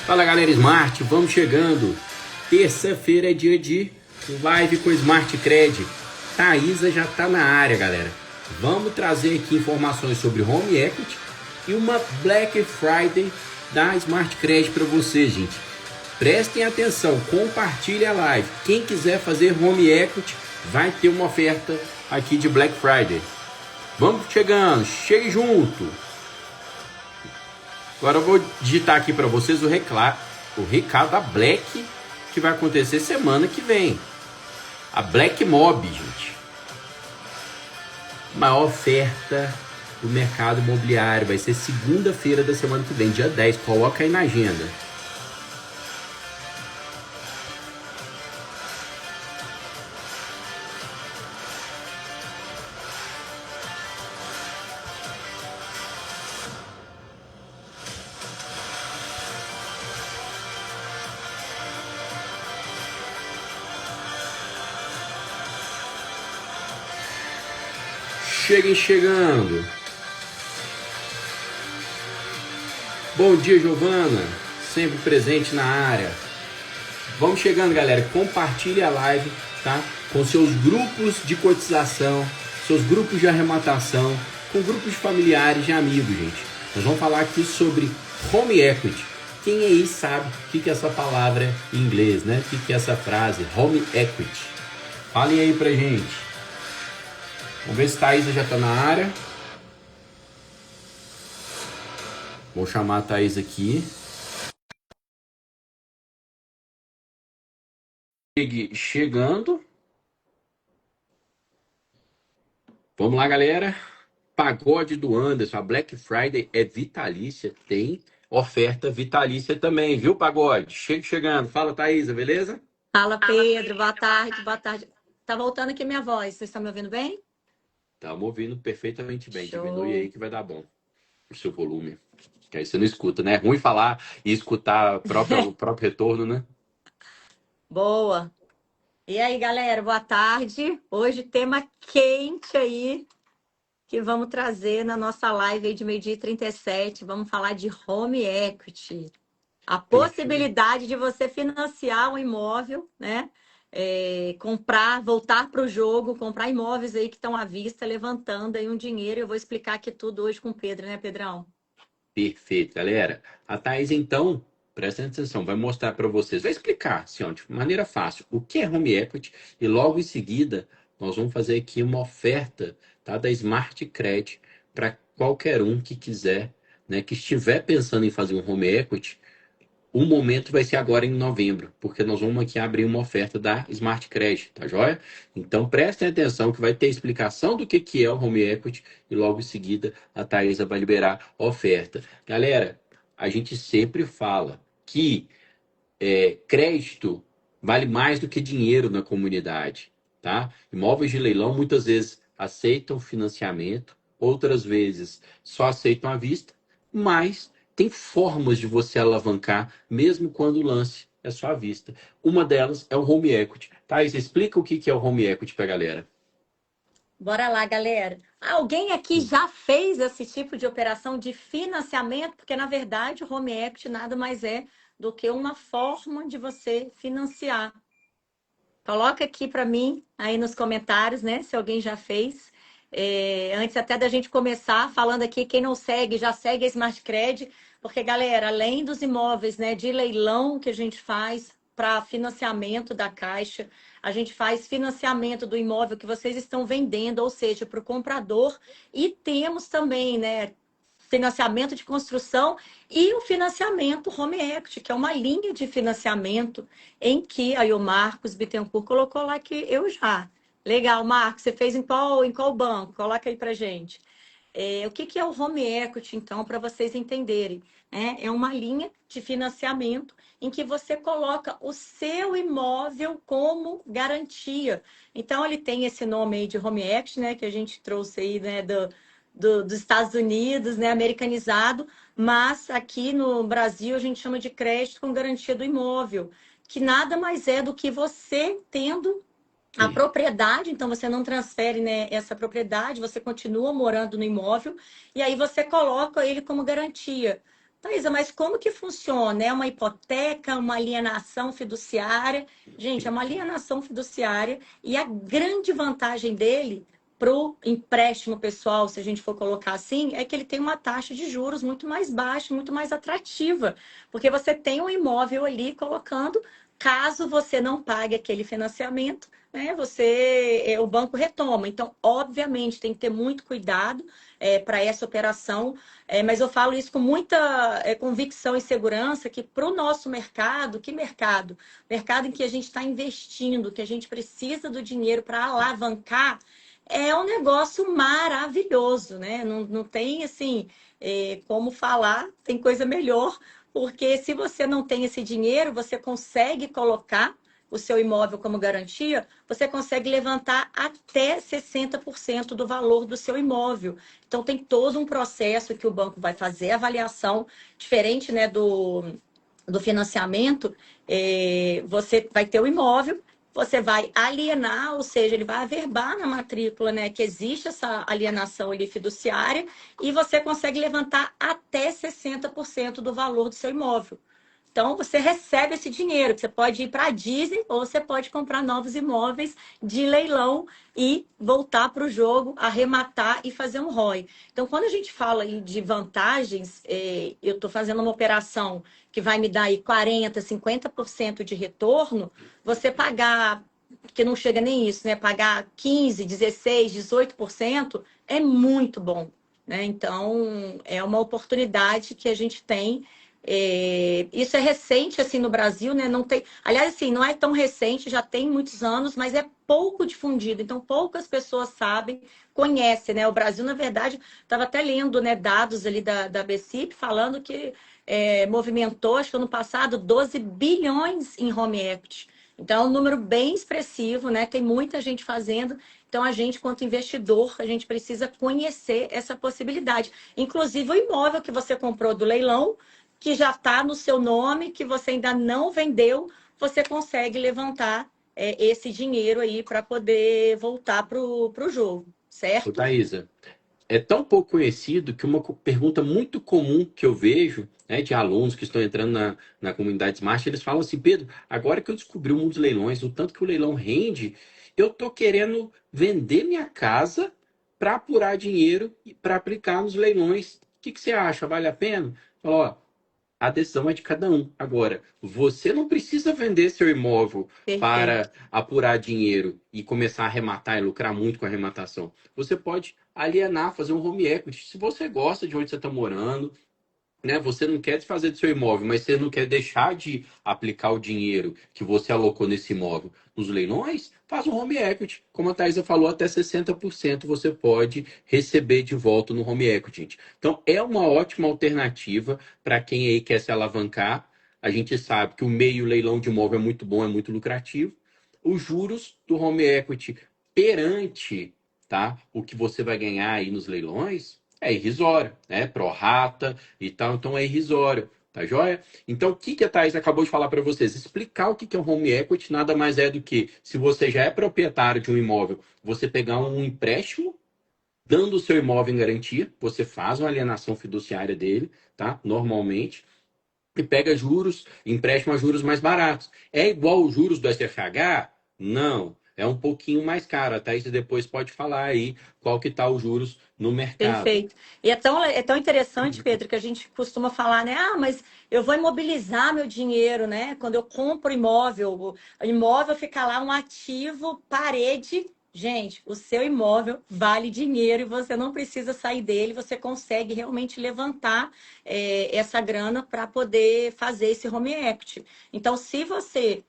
Fala galera Smart, vamos chegando. Terça-feira é dia de live com Smart Cred. Thaisa já tá na área, galera. Vamos trazer aqui informações sobre Home Equity e uma Black Friday da Smart Cred para vocês, gente. Prestem atenção, compartilhe a live. Quem quiser fazer Home Equity vai ter uma oferta aqui de Black Friday. Vamos chegando, chegue junto. Agora eu vou digitar aqui para vocês o recado da Black que vai acontecer semana que vem. A Black Mob, gente. Maior oferta do mercado imobiliário. Vai ser segunda-feira da semana que vem, dia 10. Coloca aí na agenda. Cheguem chegando. Bom dia, Giovana. Sempre presente na área. Vamos chegando, galera. Compartilhe a live, tá? Com seus grupos de cotização, seus grupos de arrematação, com grupos de familiares e amigos, gente. Nós vamos falar aqui sobre Home Equity. Quem aí sabe o que é essa palavra em inglês, né? O que é essa frase? Home Equity. Falem aí pra gente. Vamos ver se Thaisa já está na área. Vou chamar a Thaisa aqui. Chegando. Vamos lá, galera. Pagode do Anderson. A Black Friday é vitalícia. Tem oferta vitalícia também, viu, Pagode? Chegando. Fala, Thaisa, beleza? Fala, Pedro. Boa tarde, boa tarde. Tá voltando aqui minha voz. Vocês estão me ouvindo bem? Estamos ouvindo perfeitamente bem. Show. Diminui aí que vai dar bom o seu volume. Que aí você não escuta, né? É ruim falar e escutar o próprio retorno, né? Boa. E aí, galera, boa tarde. Hoje tema quente aí que vamos trazer na nossa live aí de 12h37. Vamos falar de Home Equity. A possibilidade de você financiar um imóvel, né? Comprar, voltar para o jogo, comprar imóveis aí que estão à vista, levantando aí um dinheiro. Eu vou explicar aqui tudo hoje com o Pedro, né, Pedrão? Perfeito, galera. A Thaís, então, presta atenção, vai mostrar para vocês, vai explicar, assim, ó, de maneira fácil, o que é Home Equity e logo em seguida nós vamos fazer aqui uma oferta, tá, da Smart Cred para qualquer um que quiser, né, que estiver pensando em fazer um Home Equity. O momento vai ser agora em novembro, porque nós vamos aqui abrir uma oferta da Smart Credit, tá joia? Então prestem atenção que vai ter explicação do que é o Home Equity e logo em seguida a Thaisa vai liberar a oferta. Galera, a gente sempre fala que crédito vale mais do que dinheiro na comunidade, tá? Imóveis de leilão muitas vezes aceitam financiamento, outras vezes só aceitam à vista, mas tem formas de você alavancar mesmo quando o lance é só à vista. Uma delas é o Home Equity. Thais, explica o que é o Home Equity para a galera. Bora lá, galera. Alguém aqui já fez esse tipo de operação de financiamento? Porque, na verdade, o Home Equity nada mais é do que uma forma de você financiar. Coloca aqui para mim, aí nos comentários, né? Se alguém já fez. Antes até da gente começar, falando aqui, quem não segue, já segue a Smart Cred. Porque, galera, além dos imóveis, né, de leilão que a gente faz para financiamento da Caixa, a gente faz financiamento do imóvel que vocês estão vendendo, ou seja, para o comprador. E temos também, né, financiamento de construção e o financiamento Home Equity, que é uma linha de financiamento em que aí o Marcos Bittencourt colocou lá que eu já. Legal, Marcos, você fez em qual banco? Coloca aí para gente. O que é o Home Equity, então, para vocês entenderem? É uma linha de financiamento em que você coloca o seu imóvel como garantia. Então, ele tem esse nome aí de Home Equity, né, que a gente trouxe aí, né, dos Estados Unidos, né, americanizado, mas aqui no Brasil a gente chama de crédito com garantia do imóvel, que nada mais é do que você tendo a propriedade, então você não transfere, né, essa propriedade, você continua morando no imóvel e aí você coloca ele como garantia. Thaisa, mas como que funciona? É uma hipoteca, uma alienação fiduciária? Gente, é uma alienação fiduciária e a grande vantagem dele para o empréstimo pessoal, se a gente for colocar assim, é que ele tem uma taxa de juros muito mais baixa, muito mais atrativa, porque você tem um imóvel ali colocando, caso você não pague aquele financiamento, né, o banco retoma. Então, obviamente, tem que ter muito cuidado para essa operação, mas eu falo isso com muita convicção e segurança que para o nosso mercado, que mercado? Mercado em que a gente está investindo, que a gente precisa do dinheiro para alavancar, é um negócio maravilhoso, né? Não, não tem assim como falar, tem coisa melhor, porque se você não tem esse dinheiro, você consegue colocar o seu imóvel como garantia, você consegue levantar até 60% do valor do seu imóvel. Então, tem todo um processo que o banco vai fazer, avaliação, diferente, né, do financiamento, você vai ter o imóvel, você vai alienar, ou seja, ele vai averbar na matrícula, né, que existe essa alienação ali fiduciária, e você consegue levantar até 60% do valor do seu imóvel. Então, você recebe esse dinheiro, que você pode ir para a Disney ou você pode comprar novos imóveis de leilão e voltar para o jogo, arrematar e fazer um ROI. Então, quando a gente fala aí de vantagens, eu estou fazendo uma operação que vai me dar aí 40%, 50% de retorno, você pagar, que não chega nem isso, né? Pagar 15, 16, 18% é muito bom, né? Então, é uma oportunidade que a gente tem. Isso é recente assim no Brasil, né? Não tem, aliás, assim, não é tão recente, já tem muitos anos, mas é pouco difundido. Então, poucas pessoas sabem, conhecem, né? O Brasil, na verdade, estava até lendo, né, dados ali da BCIP falando que movimentou, acho que ano passado, 12 bilhões em home equity. Então, é um número bem expressivo, né? Tem muita gente fazendo. Então, a gente, quanto investidor, a gente precisa conhecer essa possibilidade. Inclusive, o imóvel que você comprou do leilão, que já está no seu nome, que você ainda não vendeu, você consegue levantar esse dinheiro aí para poder voltar para o jogo, Ô, certo? Thaisa, é tão pouco conhecido que uma pergunta muito comum que eu vejo, né, de alunos que estão entrando na comunidade Smart, eles falam assim: Pedro, agora que eu descobri o mundo dos leilões, o tanto que o leilão rende, eu tô querendo vender minha casa para apurar dinheiro e para aplicar nos leilões. O que que você acha? Vale a pena? Fala, ó, a decisão é de cada um. Agora, você não precisa vender seu imóvel Perfeito. para apurar dinheiro e começar a arrematar e lucrar muito com a arrematação. Você pode alienar, fazer um home equity. Se você gosta de onde você está morando, né? Você não quer desfazer do seu imóvel, mas você não quer deixar de aplicar o dinheiro que você alocou nesse imóvel nos leilões, faz um home equity. Como a Thaisa falou, até 60% você pode receber de volta no home equity, gente. Então, é uma ótima alternativa para quem aí quer se alavancar. A gente sabe que o meio leilão de imóvel é muito bom, é muito lucrativo. Os juros do home equity perante, tá, o que você vai ganhar aí nos leilões é irrisório, né? Prorata e tal, então é irrisório, tá joia? Então, o que a Thaís acabou de falar para vocês? Explicar o que é um home equity nada mais é do que, se você já é proprietário de um imóvel, você pegar um empréstimo, dando o seu imóvel em garantia, você faz uma alienação fiduciária dele, tá? Normalmente, e pega juros, empréstimo a juros mais baratos. É igual os juros do SFH? Não. É um pouquinho mais caro. A Thaís depois pode falar aí qual que tá os juros no mercado. Perfeito. E é tão interessante, Pedro, que a gente costuma falar, né? Ah, mas eu vou imobilizar meu dinheiro, né? Quando eu compro imóvel, o imóvel fica lá um ativo, parede. Gente, o seu imóvel vale dinheiro e você não precisa sair dele, você consegue realmente levantar essa grana para poder fazer esse home equity. Então, se você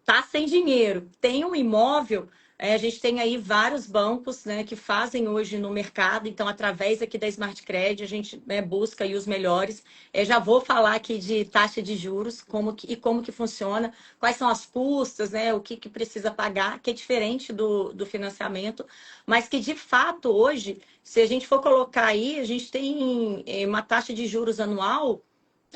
tá sem dinheiro, tem um imóvel. A gente tem aí vários bancos, né, que fazem hoje no mercado, então, através aqui da Smart Credit, a gente, né, busca aí os melhores. Já vou falar aqui de taxa de juros, como que funciona, quais são as custas, né, o que precisa pagar, que é diferente do financiamento, mas que, de fato, hoje, se a gente for colocar aí, a gente tem uma taxa de juros anual,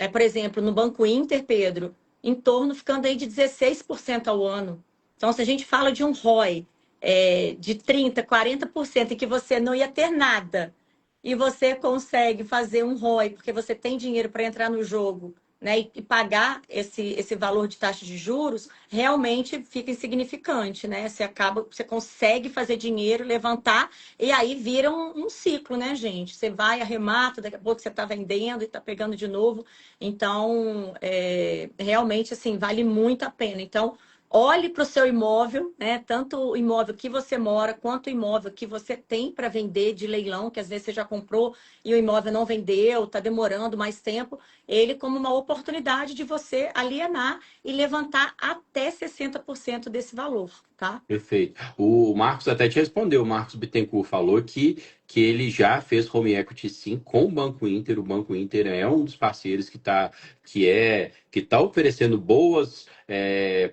por exemplo, no Banco Inter, Pedro, em torno ficando aí de 16% ao ano. Então, se a gente fala de um ROI de 30%, 40% em que você não ia ter nada, e você consegue fazer um ROI, porque você tem dinheiro para entrar no jogo, né, e pagar esse valor de taxa de juros, realmente fica insignificante, né? Você consegue fazer dinheiro, levantar, e aí vira um ciclo, né, gente? Você vai, arremata, daqui a pouco você está vendendo e está pegando de novo. Então, realmente, assim, vale muito a pena. Então, olhe para o seu imóvel, né? Tanto o imóvel que você mora, quanto o imóvel que você tem para vender de leilão, que às vezes você já comprou e o imóvel não vendeu, está demorando mais tempo, ele como uma oportunidade de você alienar e levantar até 60% desse valor, tá? Perfeito. O Marcos até te respondeu. O Marcos Bittencourt falou que ele já fez home equity sim com o Banco Inter. O Banco Inter é um dos parceiros que tá oferecendo boas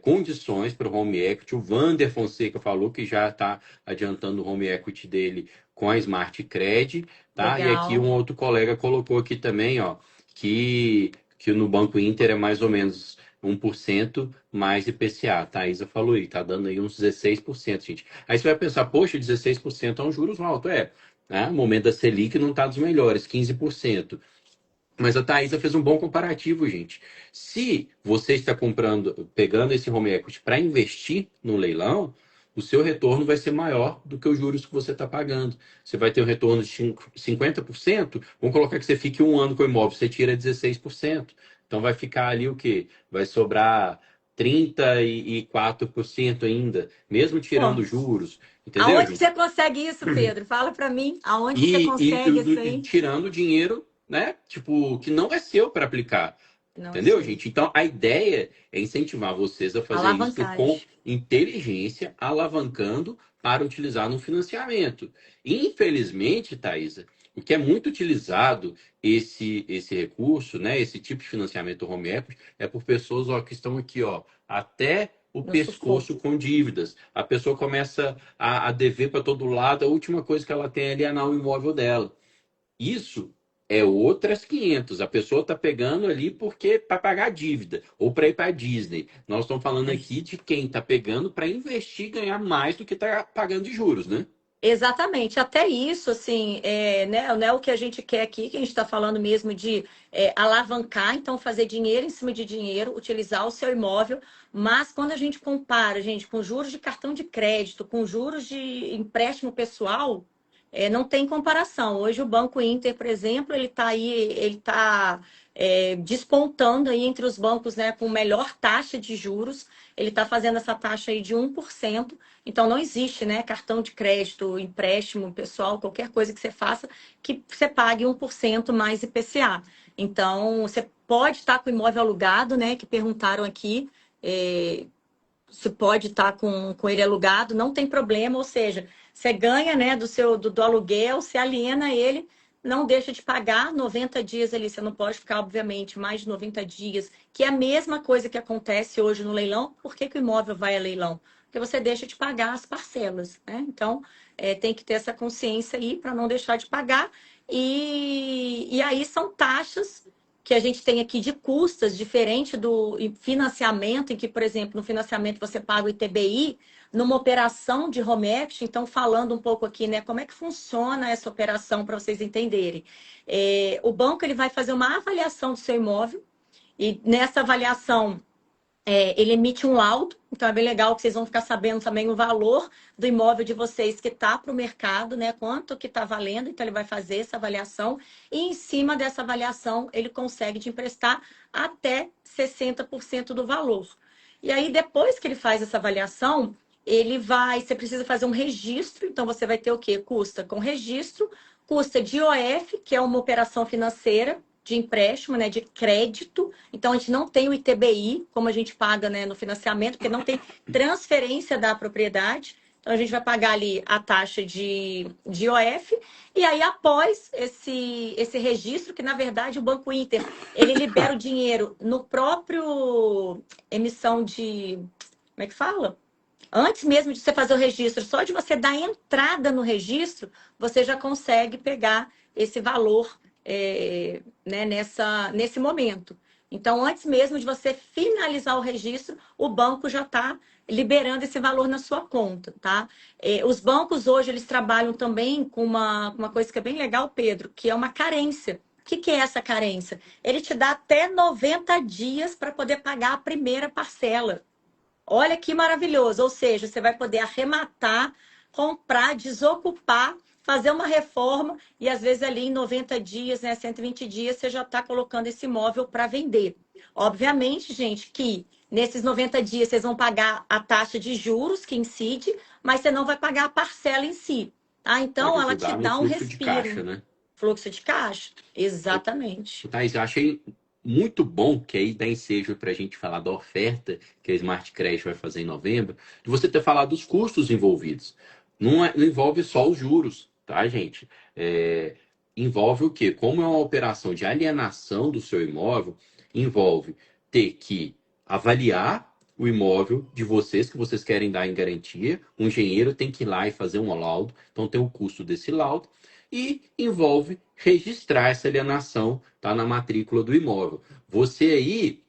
condições para o home equity. O Vander Fonseca falou que já está adiantando o home equity dele com a Smart Cred, tá? E aqui Legal. um outro colega colocou aqui também, ó, que no Banco Inter é mais ou menos 1% mais IPCA. Tá? A Isa falou aí, tá dando aí uns 16%, gente. Aí você vai pensar, poxa, 16% é um juros alto. Né? O momento da Selic não tá dos melhores, 15%. Mas a Thaisa fez um bom comparativo, gente. Se você está pegando esse home equity para investir no leilão, o seu retorno vai ser maior do que os juros que você está pagando. Você vai ter um retorno de 50%. Vamos colocar que você fique um ano com o imóvel, você tira 16%. Então vai ficar ali o quê? Vai sobrar 34% ainda, mesmo Pô, tirando juros. Entendeu, aonde que gente? você consegue isso, Pedro? Fala para mim, aonde que você E, consegue isso e aí? tirando dinheiro, né? Tipo, que não é seu para aplicar. Não é Entendeu, sei. gente? Então, a ideia é incentivar vocês a fazer isso com Alavancagem. inteligência, alavancando para utilizar no financiamento. Infelizmente, Thaisa, o que é muito utilizado esse recurso, né, esse tipo de financiamento home equity, é por pessoas ó, que estão aqui, ó, até o No sufoco. pescoço com dívidas. A pessoa começa a dever para todo lado, a última coisa que ela tem é alienar o imóvel dela. Isso é outras 500. A pessoa está pegando ali porque para pagar a dívida ou para ir para a Disney. Nós estamos falando aqui de quem está pegando para investir e ganhar mais do que está pagando de juros, né? Exatamente, até isso, assim, né, não é o que a gente quer aqui, que a gente está falando mesmo de alavancar, então fazer dinheiro em cima de dinheiro, utilizar o seu imóvel, mas quando a gente compara, gente, com juros de cartão de crédito, com juros de empréstimo pessoal, não tem comparação. Hoje o Banco Inter, por exemplo, ele está aí, ele está despontando aí entre os bancos, né, com melhor taxa de juros, ele está fazendo essa taxa aí de 1%. Então, não existe, né, cartão de crédito, empréstimo pessoal, qualquer coisa que você faça, que você pague 1% mais IPCA. Então, você pode estar com o imóvel alugado, né, que perguntaram aqui, se pode estar com ele alugado, não tem problema, ou seja, você ganha, né, do aluguel, você aliena ele, não deixa de pagar 90 dias ali, você não pode ficar, obviamente, mais de 90 dias, que é a mesma coisa que acontece hoje no leilão. Por que que o imóvel vai a leilão? Porque você deixa de pagar as parcelas, né? Então, tem que ter essa consciência aí para não deixar de pagar. E aí são taxas que a gente tem aqui de custas, diferente do financiamento, em que, por exemplo, no financiamento você paga o ITBI, numa operação de home equity, então falando um pouco aqui, né, como é que funciona essa operação para vocês entenderem. O banco ele vai fazer uma avaliação do seu imóvel, e nessa avaliação ele emite um laudo, então é bem legal que vocês vão ficar sabendo também o valor do imóvel de vocês que está para o mercado, né? Quanto que está valendo, então ele vai fazer essa avaliação e em cima dessa avaliação ele consegue te emprestar até 60% do valor. E aí, depois que ele faz essa avaliação, você precisa fazer um registro, então você vai ter o quê? Custa com registro, custa de IOF, que é uma operação financeira, de empréstimo, né, de crédito. Então, a gente não tem o ITBI, como a gente paga, né, no financiamento, porque não tem transferência da propriedade. Então, a gente vai pagar ali a taxa de IOF. E aí, após esse registro, que na verdade o Banco Inter, ele libera o dinheiro no próprio emissão de... Como é que fala? Antes mesmo de você fazer o registro, só de você dar entrada no registro, você já consegue pegar esse valor, né, nesse momento. Então, antes mesmo de você finalizar o registro, o banco já está liberando esse valor na sua conta, tá? Os bancos hoje, eles trabalham também com uma coisa que é bem legal, Pedro, que é uma carência. O que, que é essa carência? Ele te dá até 90 dias para poder pagar a primeira parcela. Olha que maravilhoso. Ou seja, você vai poder arrematar, comprar, desocupar, fazer uma reforma e às vezes ali em 90 dias, né, 120 dias, você já está colocando esse imóvel para vender. Obviamente, gente, que nesses 90 dias vocês vão pagar a taxa de juros que incide, mas você não vai pagar a parcela em si. Tá? Pode Então, ela te ajudar no dá um fluxo de caixa, respiro. né? Fluxo de caixa? Exatamente. Thaís, eu achei muito bom que aí dá ensejo para a gente falar da oferta que a Smart Credit vai fazer em novembro, de você ter falado dos custos envolvidos. Não envolve só os juros, tá, gente? Envolve o quê? Como é uma operação de alienação do seu imóvel, envolve ter que avaliar o imóvel de vocês, que vocês querem dar em garantia. O engenheiro tem que ir lá e fazer um laudo, então tem o custo desse laudo e envolve registrar essa alienação, tá, na matrícula do imóvel. Você aí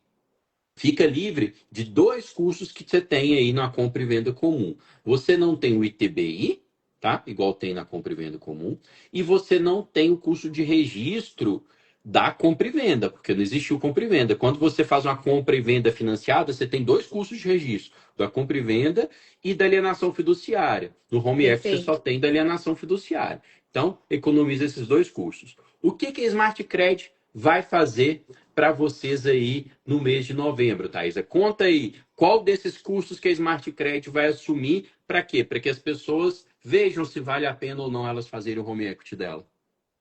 fica livre de dois custos que você tem aí na compra e venda comum. Você não tem o ITBI, tá? Igual tem na compra e venda comum, e você não tem o custo de registro da compra e venda, porque não existiu compra e venda. Quando você faz uma compra e venda financiada, você tem dois custos de registro, da compra e venda e da alienação fiduciária. No Home Equity você só Perfeito. tem da alienação fiduciária. Então, economiza esses dois custos. O que que a Smart Credit vai fazer para vocês aí no mês de novembro, Thaisa? Conta aí, qual desses custos que a Smart Credit vai assumir para quê? Para que as pessoas vejam se vale a pena ou não elas fazerem o home equity dela.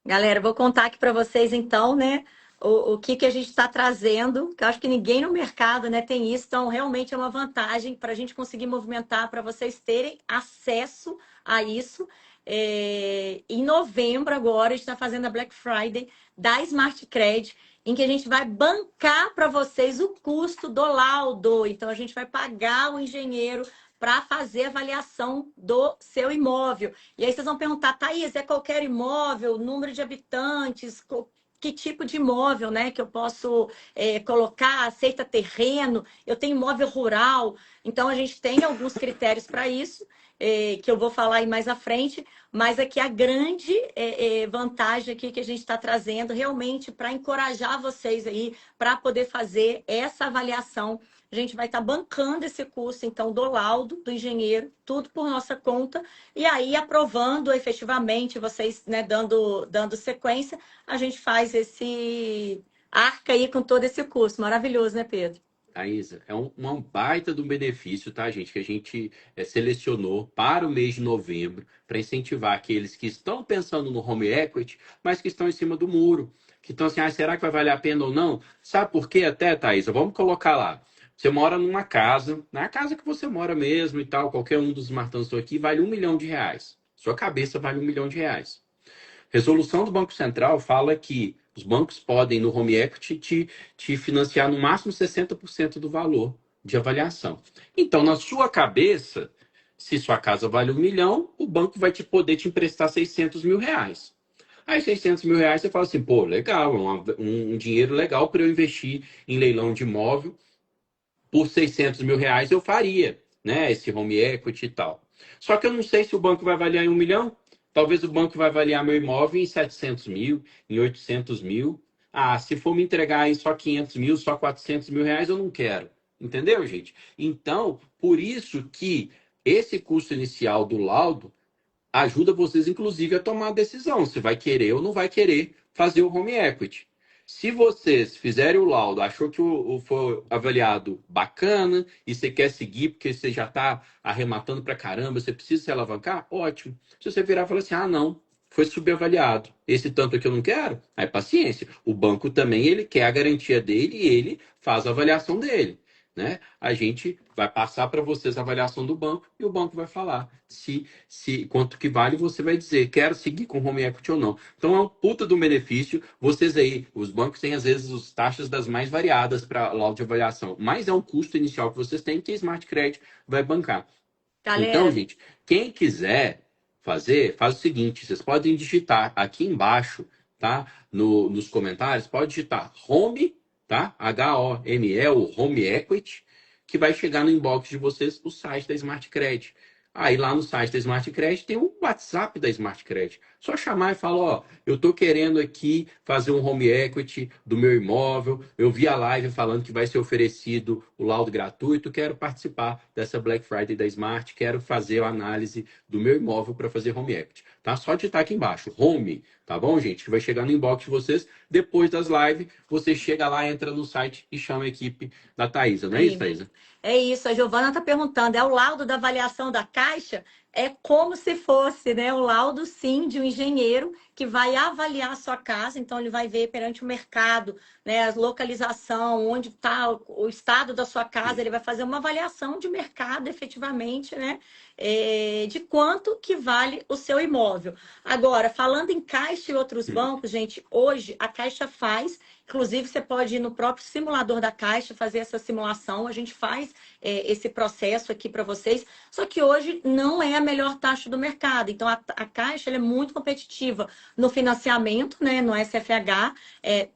Galera, vou contar aqui para vocês então, né, o que a gente está trazendo, que eu acho que ninguém no mercado, né, tem isso, então realmente é uma vantagem para a gente conseguir movimentar, para vocês terem acesso a isso. Em novembro agora, a gente está fazendo a Black Friday da Smart Credit, em que a gente vai bancar para vocês o custo do laudo. Então, a gente vai pagar o engenheiro para fazer a avaliação do seu imóvel. E aí vocês vão perguntar, Thaís, é qualquer imóvel, número de habitantes, que tipo de imóvel, né, que eu posso colocar, aceita terreno, eu tenho imóvel rural. Então, a gente tem alguns critérios para isso, que eu vou falar aí mais à frente, mas aqui a grande vantagem aqui que a gente está trazendo realmente para encorajar vocês aí para poder fazer essa avaliação. A gente vai estar bancando esse custo, então, do laudo, do engenheiro, tudo por nossa conta, e aí aprovando efetivamente, vocês, né, dando sequência, a gente faz esse arca aí com todo esse custo. Maravilhoso, né, Pedro? Thaisa, é uma baita de um benefício, tá, gente, que a gente selecionou para o mês de novembro para incentivar aqueles que estão pensando no home equity, mas que estão em cima do muro, que estão assim, será que vai valer a pena ou não? Sabe por quê até, Thaisa? Vamos colocar lá. Você mora numa casa, na casa que você mora mesmo e tal, qualquer um dos martãs aqui vale R$ 1 milhão. Sua cabeça vale R$ 1 milhão. Resolução do Banco Central fala que os bancos podem, no home equity, te financiar no máximo 60% do valor de avaliação. Então, na sua cabeça, se sua casa vale 1 milhão, o banco vai te poder te emprestar R$ 600 mil. Aí, R$ 600 mil, você fala assim, pô, legal, um dinheiro legal para eu investir em leilão de imóvel. Por R$ 600 mil eu faria, né? Esse home equity e tal. Só que eu não sei se o banco vai avaliar em 1 milhão. Talvez o banco vai avaliar meu imóvel em 700 mil, em 800 mil. Ah, se for me entregar em só 500 mil, só R$ 400 mil, eu não quero. Entendeu, gente? Então, por isso que esse custo inicial do laudo ajuda vocês, inclusive, a tomar a decisão se vai querer ou não vai querer fazer o home equity. Se vocês fizerem o laudo, achou que o foi avaliado bacana e você quer seguir porque você já está arrematando para caramba, você precisa se alavancar, ótimo. Se você virar e falar assim, ah, não, foi subavaliado, esse tanto aqui eu não quero, aí paciência. O banco também, ele quer a garantia dele e ele faz a avaliação dele, né? A gente vai passar para vocês a avaliação do banco e o banco vai falar se quanto que vale, você vai dizer, quero seguir com home equity ou não. Então é um puta do benefício. Vocês aí, os bancos têm às vezes as taxas das mais variadas para laudo de avaliação, mas é um custo inicial que vocês têm que a Smart Credit vai bancar. Então, Galera, gente, quem quiser fazer, faz o seguinte, vocês podem digitar aqui embaixo, tá? Nos comentários, pode digitar home tá? HOME, o Home Equity, que vai chegar no inbox de vocês o site da Smart Credit. Aí lá no site da Smart Credit tem o WhatsApp da Smart Credit. Só chamar e falar, ó, eu tô querendo aqui fazer um home equity do meu imóvel. Eu vi a live falando que vai ser oferecido o laudo gratuito, quero participar dessa Black Friday da Smart, quero fazer a análise do meu imóvel para fazer home equity, tá? Só digitar aqui embaixo, home, tá bom, gente? Que vai chegar no inbox de vocês depois das lives. Você chega lá, entra no site e chama a equipe da Thaisa, não é isso, Aí, Thaisa? é isso, a Giovana está perguntando, é o laudo da avaliação da Caixa? É como se fosse, né, o laudo, sim, de um engenheiro que vai avaliar a sua casa, então ele vai ver perante o mercado, né, a localização, onde está o estado da sua casa, ele vai fazer uma avaliação de mercado, efetivamente, né, de quanto que vale o seu imóvel. Agora, falando em Caixa e outros bancos, gente, hoje a Caixa faz. Inclusive, você pode ir no próprio simulador da Caixa, fazer essa simulação. A gente faz esse processo aqui para vocês. Só que hoje não é a melhor taxa do mercado. Então, a Caixa ela é muito competitiva no financiamento, né, no SFH,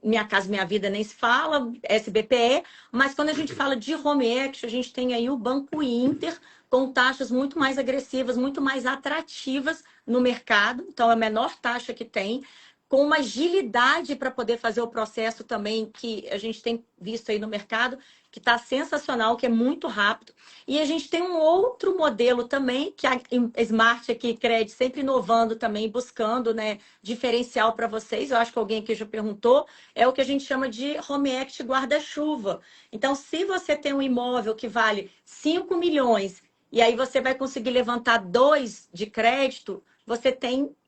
Minha Casa Minha Vida nem se fala, SBPE. Mas quando a gente fala de home equity, a gente tem aí o Banco Inter, com taxas muito mais agressivas, muito mais atrativas no mercado. Então, é a menor taxa que tem com uma agilidade para poder fazer o processo também que a gente tem visto aí no mercado, que está sensacional, que é muito rápido. E a gente tem um outro modelo também, que a Smart aqui, Credit, sempre inovando também, buscando, né, diferencial para vocês. Eu acho que alguém aqui já perguntou, é o que a gente chama de Home Equity guarda-chuva. Então, se você tem um imóvel que vale 5 milhões e aí você vai conseguir levantar 2 de crédito,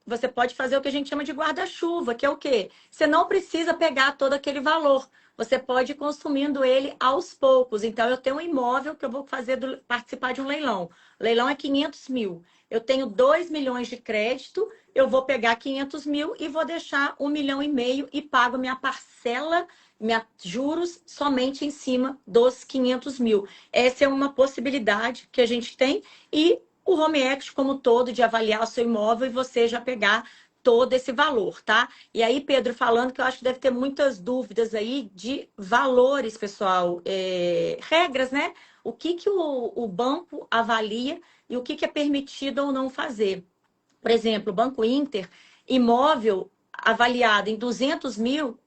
você pode fazer o que a gente chama de guarda-chuva, que é o quê? Você não precisa pegar todo aquele valor. Você pode ir consumindo ele aos poucos. Então, eu tenho um imóvel que eu vou participar de um leilão. O leilão é 500 mil. Eu tenho 2 milhões de crédito, eu vou pegar 500 mil e vou deixar 1,5 milhão e pago minha parcela, minha juros, somente em cima dos 500 mil. Essa é uma possibilidade que a gente tem e o home equity como todo, de avaliar o seu imóvel e você já pegar todo esse valor, tá? E aí, Pedro, falando que eu acho que deve ter muitas dúvidas aí de valores, pessoal, regras, né? O que que o banco avalia e o que que é permitido ou não fazer. Por exemplo, o Banco Inter, imóvel avaliado em 200 mil,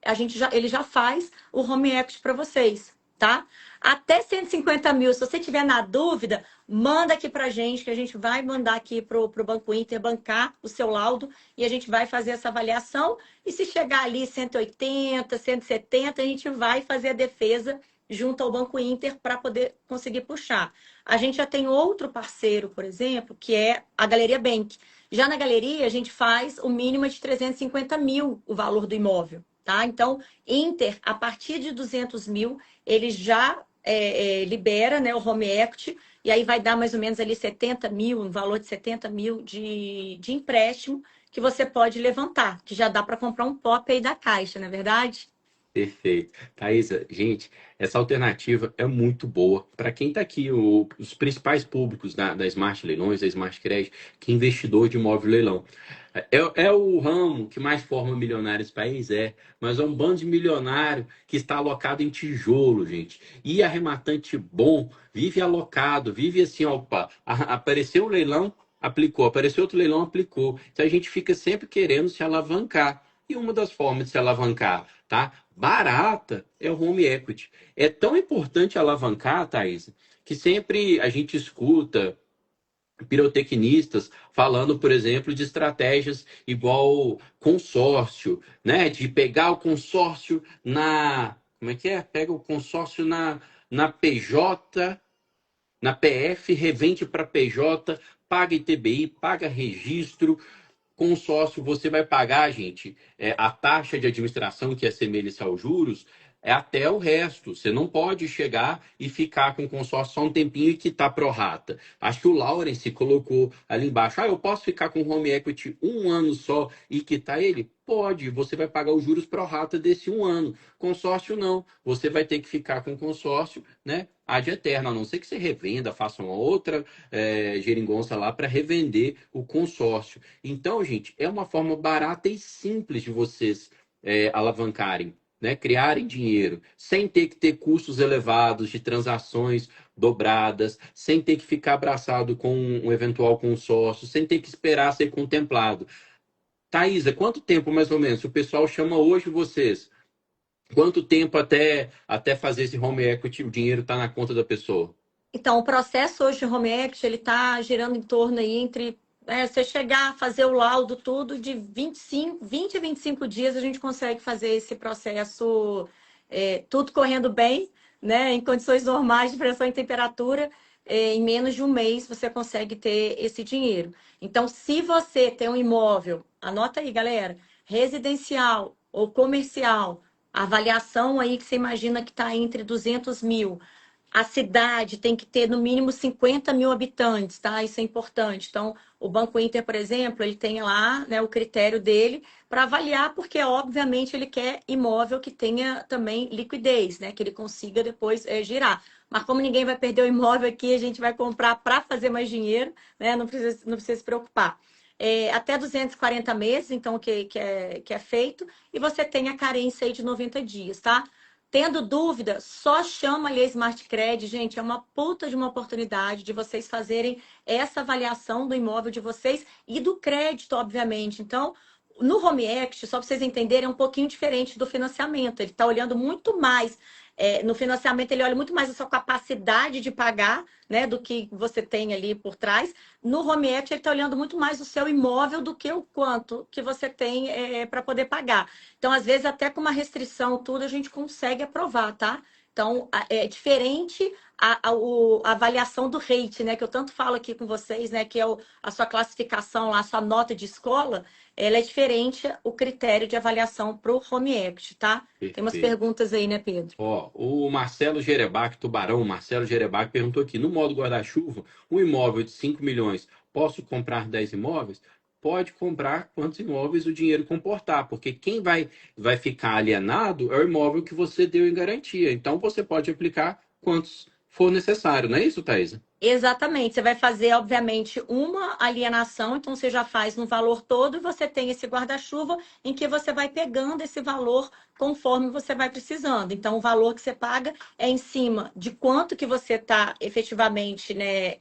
ele já faz o home equity para vocês, tá? Até 150 mil, se você tiver na dúvida, manda aqui para a gente, que a gente vai mandar aqui para o Banco Inter bancar o seu laudo e a gente vai fazer essa avaliação. E se chegar ali 180, 170, a gente vai fazer a defesa junto ao Banco Inter para poder conseguir puxar. A gente já tem outro parceiro, por exemplo, que é a Galeria Bank. Já na galeria, a gente faz o mínimo de 350 mil o valor do imóvel, tá? Então, Inter, a partir de 200 mil, ele já libera, né, o home equity, e aí vai dar mais ou menos ali 70 mil, um valor de 70 mil de empréstimo que você pode levantar, que já dá para comprar um pop aí da Caixa, não é verdade? Perfeito. Thaisa, gente, essa alternativa é muito boa para quem está aqui, os principais públicos da Smart Leilões, da Smart Credit, que é investidor de imóvel leilão. É o ramo que mais forma milionários no país? Mas é um bando de milionário que está alocado em tijolo, gente. E arrematante bom vive alocado, vive assim, opa, apareceu um leilão, aplicou, apareceu outro leilão, aplicou. Então a gente fica sempre querendo se alavancar. E uma das formas de se alavancar, tá? Barata é o home equity. É tão importante alavancar, Thaís, que sempre a gente escuta pirotecnistas falando, por exemplo, de estratégias igual consórcio, né? De pegar o consórcio na. Como é que é? Pega o consórcio na PJ, na PF, revende para PJ, paga ITBI, paga registro. Consórcio, você vai pagar, gente, a taxa de administração que assemelha-se aos juros, é até o resto. Você não pode chegar e ficar com o consórcio só um tempinho e quitar pro rata. Acho que o Lawrence colocou ali embaixo. Eu posso ficar com home equity um ano só e quitar ele? Pode, você vai pagar os juros pro rata desse um ano. Consórcio não. Você vai ter que ficar com o consórcio, né? Ad eterno, a não ser que você revenda, faça uma outra geringonça lá para revender o consórcio. Então, gente, é uma forma barata e simples de vocês alavancarem. né, criarem dinheiro, sem ter que ter custos elevados de transações dobradas, sem ter que ficar abraçado com um eventual consórcio, sem ter que esperar ser contemplado. Thaisa, quanto tempo mais ou menos? Se o pessoal chama hoje vocês, quanto tempo até fazer esse home equity, o dinheiro está na conta da pessoa? Então, o processo hoje de home equity, ele está girando em torno aí entre, você chegar a fazer o laudo tudo, de 20 a 25 dias a gente consegue fazer esse processo, tudo correndo bem, né, em condições normais de pressão e temperatura, em menos de um mês você consegue ter esse dinheiro. Então, se você tem um imóvel, anota aí, galera, residencial ou comercial, a avaliação aí que você imagina que está entre 200 mil, a cidade tem que ter no mínimo 50 mil habitantes, tá? Isso é importante. Então, o Banco Inter, por exemplo, ele tem lá, né, o critério dele para avaliar, porque obviamente ele quer imóvel que tenha também liquidez, né? Que ele consiga depois girar. Mas como ninguém vai perder o imóvel aqui, a gente vai comprar para fazer mais dinheiro, né? Não precisa se preocupar. Até 240 meses, então, que é feito, e você tem a carência aí de 90 dias, tá? Tendo dúvida, só chama ali a Smart Cred, gente. É uma puta de uma oportunidade de vocês fazerem essa avaliação do imóvel de vocês e do crédito, obviamente. Então, no Home Equity, só para vocês entenderem, é um pouquinho diferente do financiamento. Ele está olhando muito mais. No financiamento, ele olha muito mais a sua capacidade de pagar, né, do que você tem ali por trás. No Home Equity, ele está olhando muito mais o seu imóvel do que o quanto que você tem para poder pagar. Então, às vezes, até com uma restrição, tudo, a gente consegue aprovar, tá? Então, é diferente a avaliação do rate, né? Que eu tanto falo aqui com vocês, né? Que é a sua classificação lá, a sua nota de escola, ela é diferente o critério de avaliação para o Home Equity, tá? Tem umas Perfeito. perguntas aí, né, Pedro? Ó, o Marcelo Gerebac, Tubarão, Marcelo Gerebac perguntou aqui, no modo guarda-chuva, um imóvel de 5 milhões, posso comprar 10 imóveis? Pode comprar quantos imóveis o dinheiro comportar, porque quem vai ficar alienado é o imóvel que você deu em garantia. Então, você pode aplicar quantos for necessário, não é isso, Thaisa? Exatamente. Você vai fazer, obviamente, uma alienação, então você já faz no valor todo e você tem esse guarda-chuva em que você vai pegando esse valor conforme você vai precisando. Então, o valor que você paga é em cima de quanto que você está efetivamente, né,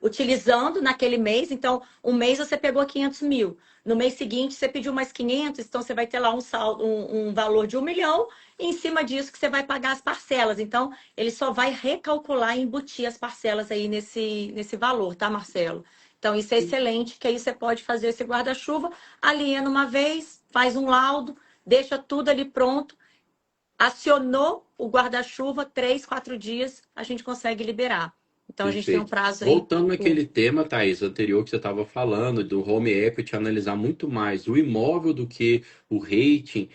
utilizando naquele mês. Então, um mês você pegou 500 mil. No mês seguinte, você pediu mais 500, então você vai ter lá um saldo, um valor de 1 milhão, e em cima disso que você vai pagar as parcelas. Então, ele só vai recalcular e embutir as parcelas aí nesse valor, tá, Marcelo? Então, isso é excelente, que aí você pode fazer esse guarda-chuva, aliena uma vez, faz um laudo, deixa tudo ali pronto, acionou o guarda-chuva, 3, 4 dias, a gente consegue liberar. Então, a gente tem um Perfeito. prazo aí. Voltando naquele tema, Thaís, anterior que você estava falando, do home equity, analisar muito mais o imóvel do que o rating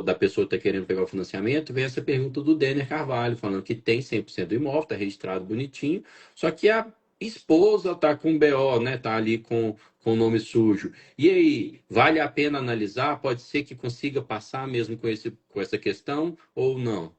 da pessoa que está querendo pegar o financiamento, vem essa pergunta do Denner Carvalho, falando que tem 100% do imóvel, está registrado bonitinho, só que a esposa está com BO, né? Está ali com o nome sujo. E aí, vale a pena analisar? Pode ser que consiga passar mesmo com essa questão ou não?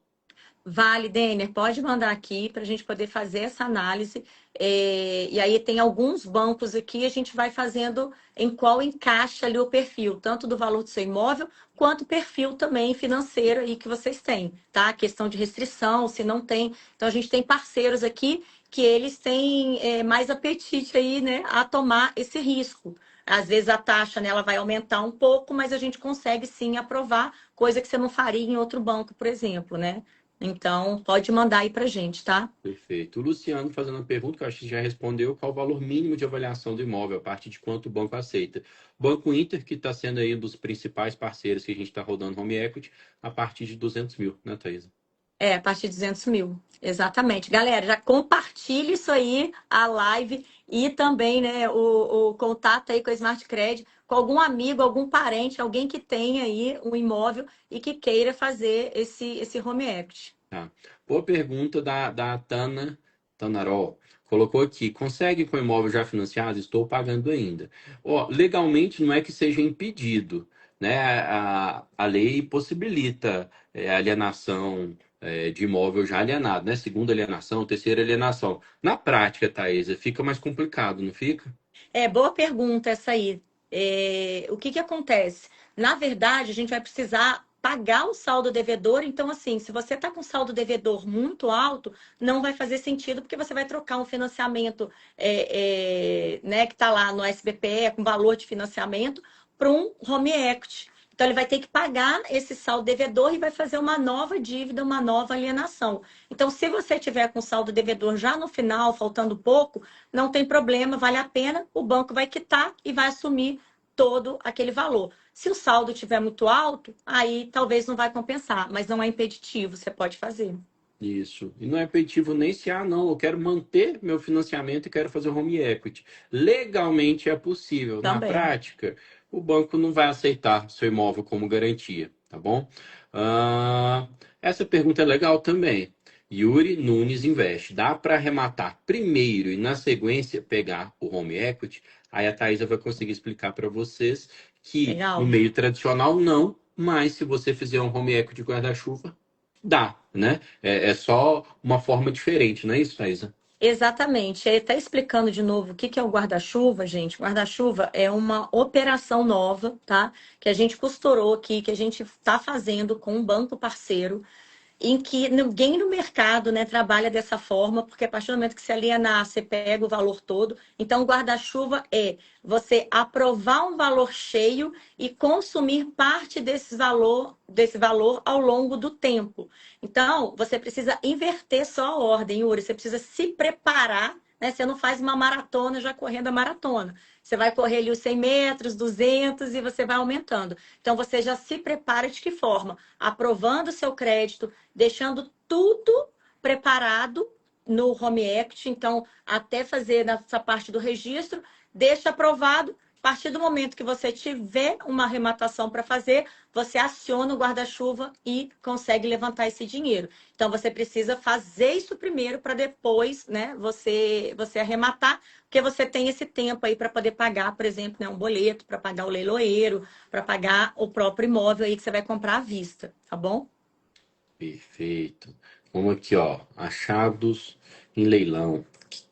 Vale, Denner, pode mandar aqui para a gente poder fazer essa análise. E aí tem alguns bancos aqui, a gente vai fazendo em qual encaixa ali o perfil, tanto do valor do seu imóvel, quanto o perfil também financeiro aí que vocês têm, tá? Questão de restrição, se não tem. Então a gente tem parceiros aqui que eles têm mais apetite aí, né, a tomar esse risco. Às vezes a taxa nela vai aumentar um pouco, mas a gente consegue sim aprovar, coisa que você não faria em outro banco, por exemplo, né? Então, pode mandar aí pra gente, tá? Perfeito. O Luciano fazendo uma pergunta que eu acho que já respondeu: qual o valor mínimo de avaliação do imóvel, a partir de quanto o banco aceita? Banco Inter, que está sendo aí um dos principais parceiros que a gente está rodando home equity, a partir de 200 mil, né, Thaisa? A partir de 200 mil. Exatamente. Galera, já compartilhe isso aí, a live, e também, né, o contato aí com a Smart Cred, com algum amigo, algum parente, alguém que tenha aí um imóvel e que queira fazer esse home equity. Tá. Boa pergunta da Tanarol. Colocou aqui: consegue com imóvel já financiado? Estou pagando ainda. Ó, legalmente não é que seja impedido, né? A lei possibilita alienação de imóvel já alienado, né? Segunda alienação, terceira alienação. Na prática, Thaisa, fica mais complicado, não fica? Boa pergunta essa aí. O que que acontece? Na verdade, a gente vai precisar pagar o saldo devedor. Então, assim, se você está com saldo devedor muito alto, não vai fazer sentido, porque você vai trocar um financiamento né, que está lá no SBPE com valor de financiamento para um home equity. Então, ele vai ter que pagar esse saldo devedor e vai fazer uma nova dívida, uma nova alienação. Então, se você tiver com saldo devedor já no final, faltando pouco, não tem problema, vale a pena, o banco vai quitar e vai assumir todo aquele valor. Se o saldo estiver muito alto, aí talvez não vai compensar, mas não é impeditivo, você pode fazer. Isso. E não é impeditivo nem se, não, eu quero manter meu financiamento e quero fazer home equity. Legalmente é possível. Na Também. prática, o banco não vai aceitar seu imóvel como garantia, tá bom? Essa pergunta é legal também. Yuri Nunes Investe. Dá para arrematar primeiro e na sequência pegar o home equity? Aí a Thaisa vai conseguir explicar para vocês que no Legal. meio tradicional não, mas se você fizer um home equity guarda-chuva, dá, né? É só uma forma diferente, não é isso, Thaisa? Exatamente. Ele está explicando de novo o que que é o guarda-chuva, gente. Guarda-chuva é uma operação nova, tá? Que a gente costurou aqui, que a gente está fazendo com um banco parceiro, em que ninguém no mercado, né, trabalha dessa forma, porque a partir do momento que se alienar, você pega o valor todo. Então, o guarda-chuva é você aprovar um valor cheio e consumir parte desse valor ao longo do tempo. Então, você precisa inverter só a ordem, Yuri. Você precisa se preparar, né? Você não faz uma maratona já correndo a maratona. Você vai correr ali os 100 metros, 200 e você vai aumentando. Então, você já se prepara de que forma? Aprovando o seu crédito, deixando tudo preparado no home equity. Então, até fazer nessa parte do registro, deixa aprovado. A partir do momento que você tiver uma arrematação para fazer, você aciona o guarda-chuva e consegue levantar esse dinheiro. Então, você precisa fazer isso primeiro para depois, né, você arrematar, porque você tem esse tempo aí para poder pagar, por exemplo, né, um boleto, para pagar o leiloeiro, para pagar o próprio imóvel aí que você vai comprar à vista, tá bom? Perfeito. Vamos aqui, ó. Achados em leilão.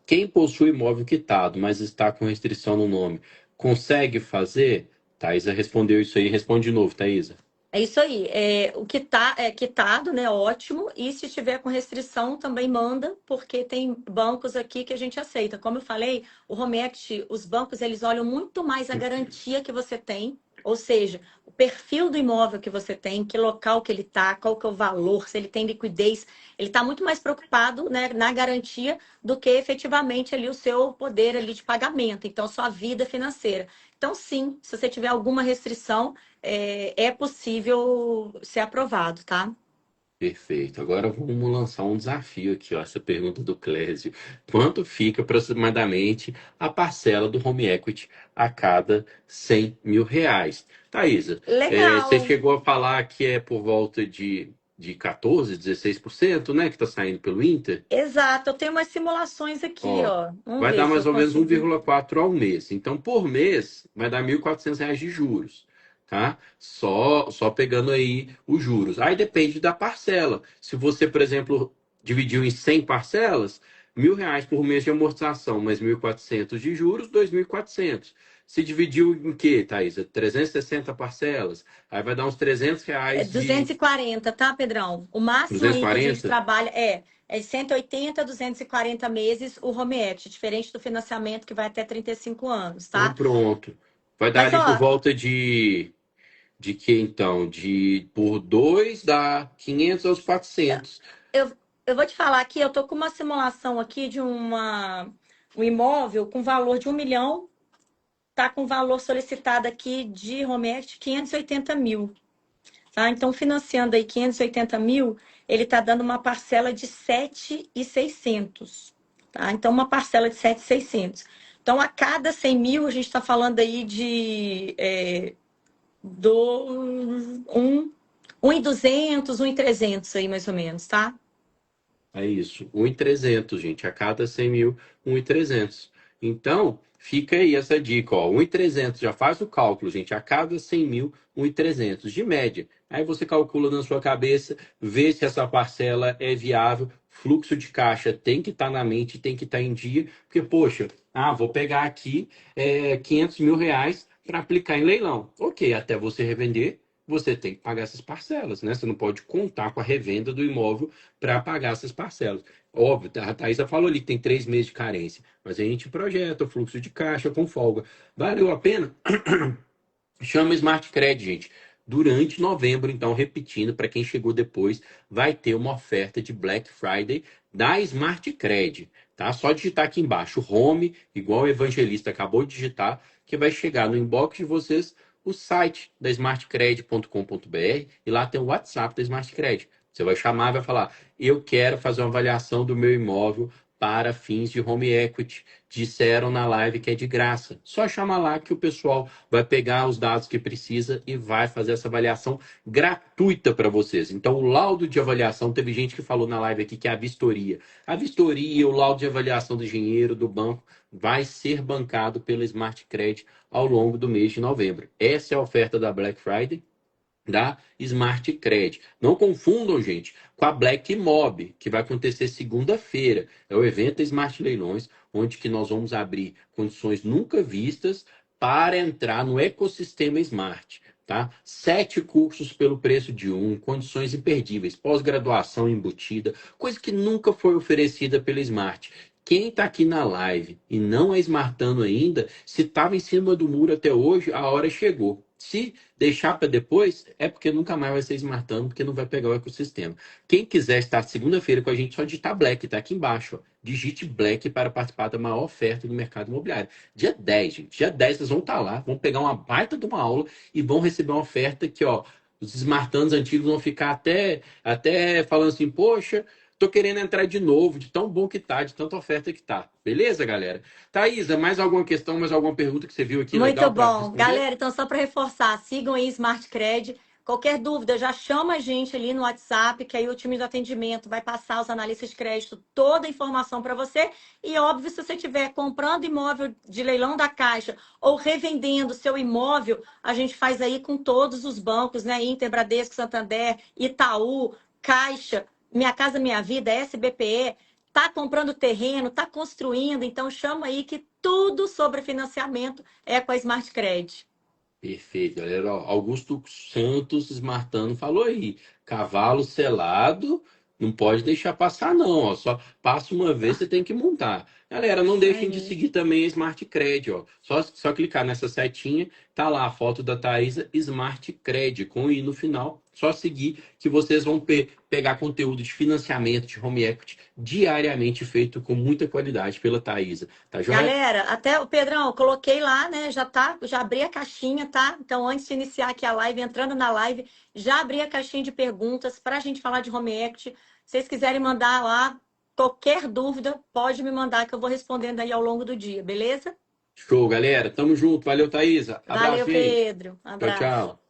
Quem possui imóvel quitado, mas está com restrição no nome, consegue fazer? Thaisa respondeu isso aí. Responde de novo, Thaisa. É isso aí. O que tá quitado, né? Ótimo. E se tiver com restrição, também manda, porque tem bancos aqui que a gente aceita. Como eu falei, o Home Equity, os bancos eles olham muito mais a garantia que você tem, ou seja, o perfil do imóvel que você tem, que local que ele está, qual que é o valor, se ele tem liquidez. Ele está muito mais preocupado, né, na garantia do que efetivamente ali o seu poder ali de pagamento. Então, sua vida financeira. Então, sim, se você tiver alguma restrição é possível ser aprovado, tá? Perfeito. Agora vamos lançar um desafio aqui, ó. Essa pergunta do Clésio. Quanto fica aproximadamente a parcela do home equity a cada R$ 100.000? Thaisa, você Legal. chegou a falar que é por volta de 14, 16%, né? Que está saindo pelo Inter? Exato. Eu tenho umas simulações aqui, Ó, ó. Vamos vai ver dar se eu mais ou menos consigo. 1,4 ao mês. Então, por mês, vai dar R$ 1.400 de juros, tá? Só pegando aí os juros. Aí depende da parcela. Se você, por exemplo, dividiu em 100 parcelas, R$ 1.000 por mês de amortização, mais 1.400 de juros, 2.400. Se dividiu em quê, Thaisa? 360 parcelas, aí vai dar uns É R$ 300 duzentos de e quarenta, tá, Pedrão? O máximo aí que a gente 240. trabalha é 180, 240 meses o home equity, diferente do financiamento que vai até 35 anos, Então, tá? pronto. Vai dar Mas, ali por ó, volta de que então? Por 2 dá 500 aos 400. eu vou te falar aqui, eu tô com uma simulação aqui de um imóvel com valor de 1 milhão, tá com valor solicitado aqui de home equity 580 mil. Tá? Então, financiando aí 580 mil, ele está dando uma parcela de 7.600. Tá? Então, uma parcela de 7.600. Então, a cada 100 mil, a gente está falando aí de do, um, 1.200, 1.300 aí, mais ou menos, tá? É isso. 1.300, gente. A cada 100.000, 1.300. Então, fica aí essa dica, ó. 1.300, já faz o cálculo, gente. A cada 100.000, 1.300 de média. Aí você calcula na sua cabeça, vê se essa parcela é viável. Fluxo de caixa tem que estar na mente, tem que estar em dia. Porque, poxa, vou pegar aqui R$ 500.000 para aplicar em leilão. Ok, até você revender, você tem que pagar essas parcelas, né? Você não pode contar com a revenda do imóvel para pagar essas parcelas. Óbvio, a Thaisa falou ali que tem 3 meses de carência, mas a gente projeta o fluxo de caixa com folga. Valeu a pena? Chama Smart Credit, gente. Durante novembro, então, repetindo, para quem chegou depois, vai ter uma oferta de Black Friday da Smart Credit, tá? Só digitar aqui embaixo, Home, igual o evangelista acabou de digitar, que vai chegar no inbox de vocês o site da smartcred.com.br e lá tem o WhatsApp da Smart Credit. Você vai chamar e vai falar: eu quero fazer uma avaliação do meu imóvel para fins de home equity. Disseram na live que é de graça. Só chama lá que o pessoal vai pegar os dados que precisa e vai fazer essa avaliação gratuita para vocês. Então, o laudo de avaliação, teve gente que falou na live aqui que é a vistoria. A vistoria, o laudo de avaliação do engenheiro, do banco, vai ser bancado pela Smart Credit ao longo do mês de novembro. Essa é a oferta da Black Friday da Smart Credit. Não confundam, gente, com a Black Mob, que vai acontecer segunda-feira. É o evento Smart Leilões, onde que nós vamos abrir condições nunca vistas para entrar no ecossistema Smart. Tá? 7 cursos pelo preço de um, condições imperdíveis, pós-graduação embutida, coisa que nunca foi oferecida pela Smart. Quem está aqui na live e não é smartando ainda, se estava em cima do muro até hoje, a hora chegou. Se deixar para depois, é porque nunca mais vai ser smartando, porque não vai pegar o ecossistema. Quem quiser estar segunda-feira com a gente, só digitar Black, tá aqui embaixo. Ó. Digite Black para participar da maior oferta do mercado imobiliário. Dia 10, gente. Dia 10 vocês vão estar lá, vão pegar uma baita de uma aula e vão receber uma oferta que, ó, os smartanos antigos vão ficar até falando assim, poxa, tô querendo entrar de novo, de tão bom que tá, de tanta oferta que tá. Beleza, galera? Thaisa, mais alguma questão, mais alguma pergunta que você viu aqui Muito legal para bom. responder? Galera, então só para reforçar, sigam aí Smart Cred. Qualquer dúvida, já chama a gente ali no WhatsApp, que aí o time de atendimento vai passar os analistas de crédito toda a informação para você. E óbvio, se você estiver comprando imóvel de leilão da Caixa ou revendendo seu imóvel, a gente faz aí com todos os bancos, né? Inter, Bradesco, Santander, Itaú, Caixa, Minha Casa Minha Vida, SBPE. Tá comprando terreno, tá construindo, então chama aí que tudo sobre financiamento é com a Smart Cred. Perfeito, galera. Ó, Augusto Santos Smartano falou aí. Cavalo selado, não pode deixar passar, não. Ó. Só passa uma vez, você tem que montar. Galera, não Isso deixem de aí. seguir também a Smart Cred, ó. Só clicar nessa setinha, tá lá a foto da Thaisa Smart Cred, com i no final. Só seguir que vocês vão pegar conteúdo de financiamento, de home equity, diariamente feito com muita qualidade pela Thaisa. Tá joia? Galera, até o Pedrão, eu coloquei lá, né? Já tá, já abri a caixinha, tá? Então, antes de iniciar aqui a live, entrando na live, já abri a caixinha de perguntas para a gente falar de home equity. Se vocês quiserem mandar lá qualquer dúvida, pode me mandar que eu vou respondendo aí ao longo do dia, beleza? Show, galera. Tamo junto. Valeu, Thaisa. Abraço, Valeu, gente. Pedro. Tchau, Abraço. tchau.